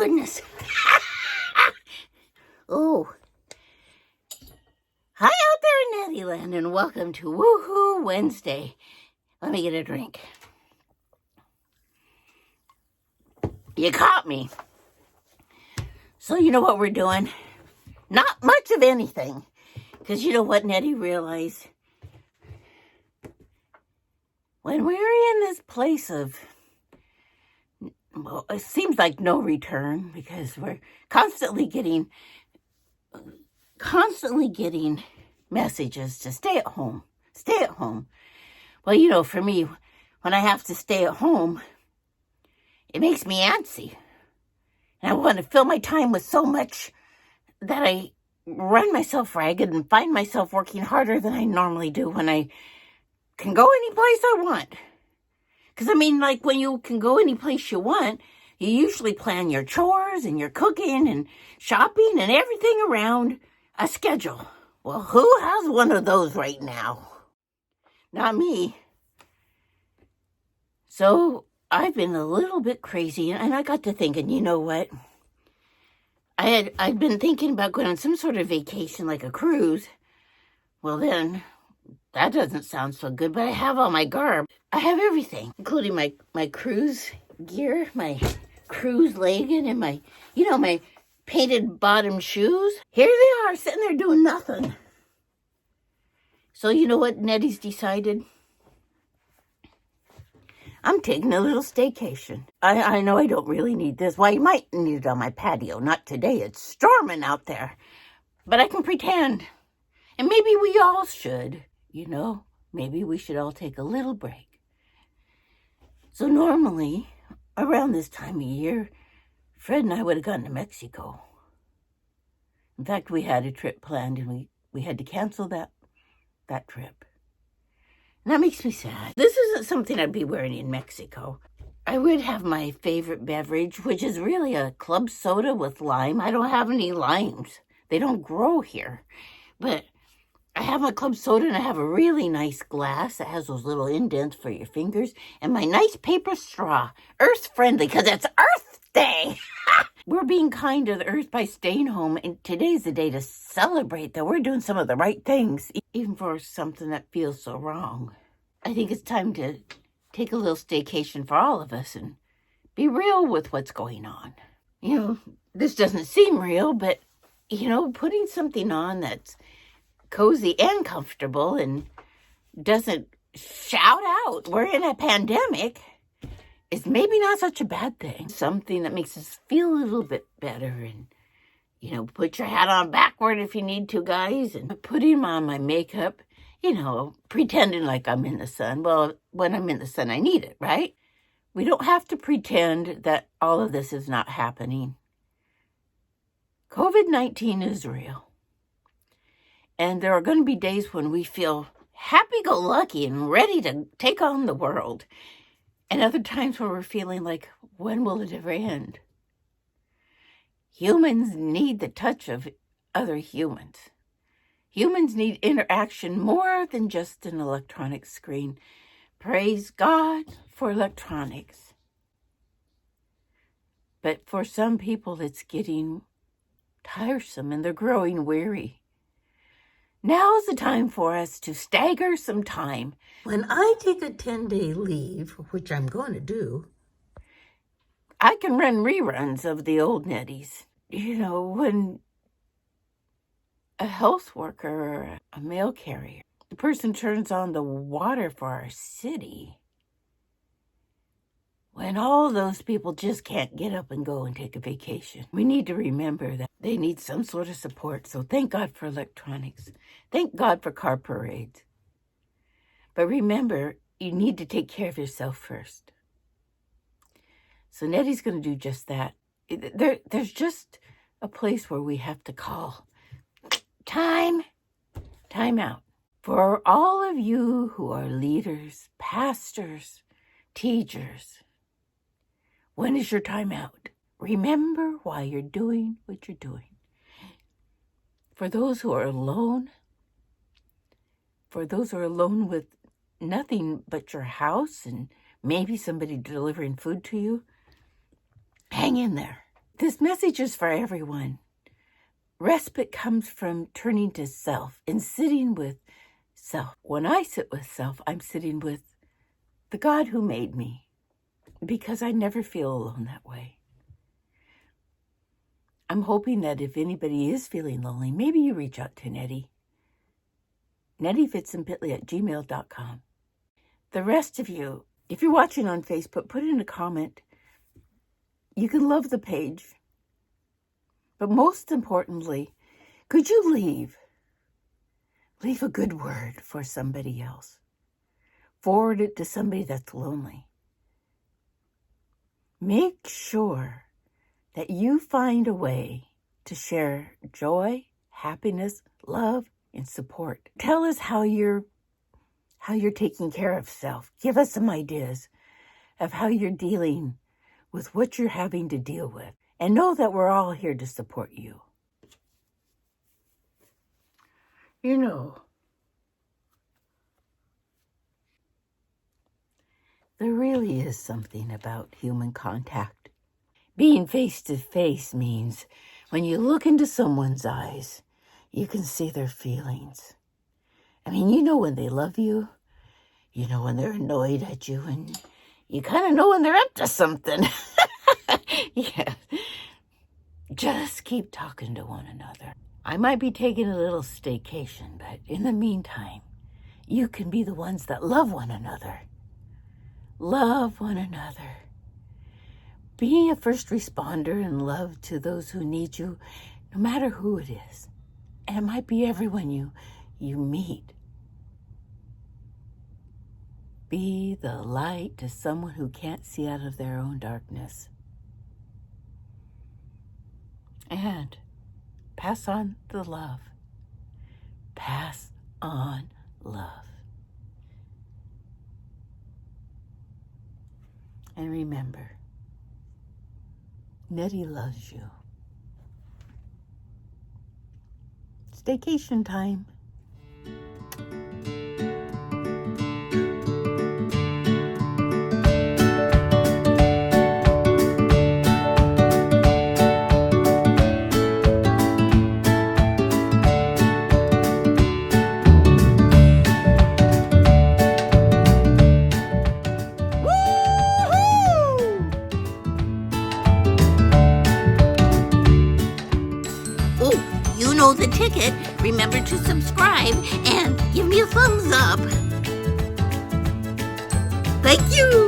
goodness. Oh. Hi out there in Nettie land, and welcome to Woohoo Wednesday. Let me get a drink. You caught me. So you know what we're doing? Not much of anything. Because you know what Nettie realized? When we're in this place of, well, it seems like no return, because we're constantly getting messages to stay at home. Stay at home. Well, you know, for me, when I have to stay at home, it makes me antsy. And I want to fill my time with so much that I run myself ragged and find myself working harder than I normally do when I can go any place I want. Because, I mean, like, when you can go any place you want, you usually plan your chores and your cooking and shopping and everything around a schedule. Well, who has one of those right now? Not me. So I've been a little bit crazy, and I got to thinking, you know what? I'd been thinking about going on some sort of vacation, like a cruise. Well, then, that doesn't sound so good, but I have all my garb. I have everything, including my cruise gear, my cruise legging, and my painted bottom shoes. Here they are, sitting there doing nothing. So you know what Nettie's decided? I'm taking a little staycation. I know I don't really need this. Well, I might need it on my patio. Not today. It's storming out there. But I can pretend. And maybe we all should. You know, maybe we should all take a little break. So normally, around this time of year, Fred and I would have gone to Mexico. In fact, we had a trip planned, and we had to cancel that trip. And that makes me sad. This isn't something I'd be wearing in Mexico. I would have my favorite beverage, which is really a club soda with lime. I don't have any limes. They don't grow here. But I have my club soda, and I have a really nice glass that has those little indents for your fingers, and my nice paper straw, earth-friendly, because it's Earth Day. We're being kind to the earth by staying home, and today's the day to celebrate that we're doing some of the right things, even for something that feels so wrong. I think it's time to take a little staycation for all of us and be real with what's going on. You know, this doesn't seem real, but, you know, putting something on that's cozy and comfortable and doesn't shout out, we're in a pandemic, is maybe not such a bad thing. Something that makes us feel a little bit better. And, you know, put your hat on backward if you need to, guys. And putting on my makeup, you know, pretending like I'm in the sun. Well, when I'm in the sun, I need it, right? We don't have to pretend that all of this is not happening. COVID-19 is real. And there are going to be days when we feel happy-go-lucky and ready to take on the world. And other times when we're feeling like, when will it ever end? Humans need the touch of other humans. Humans need interaction more than just an electronic screen. Praise God for electronics. But for some people, it's getting tiresome and they're growing weary. Now's the time for us to stagger some time. When I take a 10-day leave, which I'm going to do, I can run reruns of the old Netties. You know, when a health worker or a mail carrier, the person turns on the water for our city, when all those people just can't get up and go and take a vacation, we need to remember that they need some sort of support. So thank God for electronics. Thank God for car parades. But remember, you need to take care of yourself first. So Nettie's going to do just that. There's just a place where we have to call. Time out. For all of you who are leaders, pastors, teachers, when is your time out? Remember why you're doing what you're doing. For those who are alone, with nothing but your house and maybe somebody delivering food to you, hang in there. This message is for everyone. Respite comes from turning to self and sitting with self. When I sit with self, I'm sitting with the God who made me, because I never feel alone that way. I'm hoping that if anybody is feeling lonely, maybe you reach out to Nettie. NettieFittsandPitley@gmail.com. The rest of you, if you're watching on Facebook, put in a comment. You can love the page. But most importantly, could you leave a good word for somebody else? Forward it to somebody that's lonely. Make sure that you find a way to share joy, happiness, love, and support. Tell us how you're taking care of self. Give us some ideas of how you're dealing with what you're having to deal with. And know that we're all here to support you. You know, there really is something about human contact. Being face to face means when you look into someone's eyes, you can see their feelings. I mean, you know when they love you, you know when they're annoyed at you, and you kind of know when they're up to something. Yeah. Just keep talking to one another. I might be taking a little staycation, but in the meantime, you can be the ones that love one another. Love one another. Be a first responder and love to those who need you, no matter who it is. And it might be everyone you meet. Be the light to someone who can't see out of their own darkness. And pass on the love. Pass on love. And remember, Nettie loves you. Staycation time. The ticket. Remember to subscribe and give me a thumbs up. Thank you.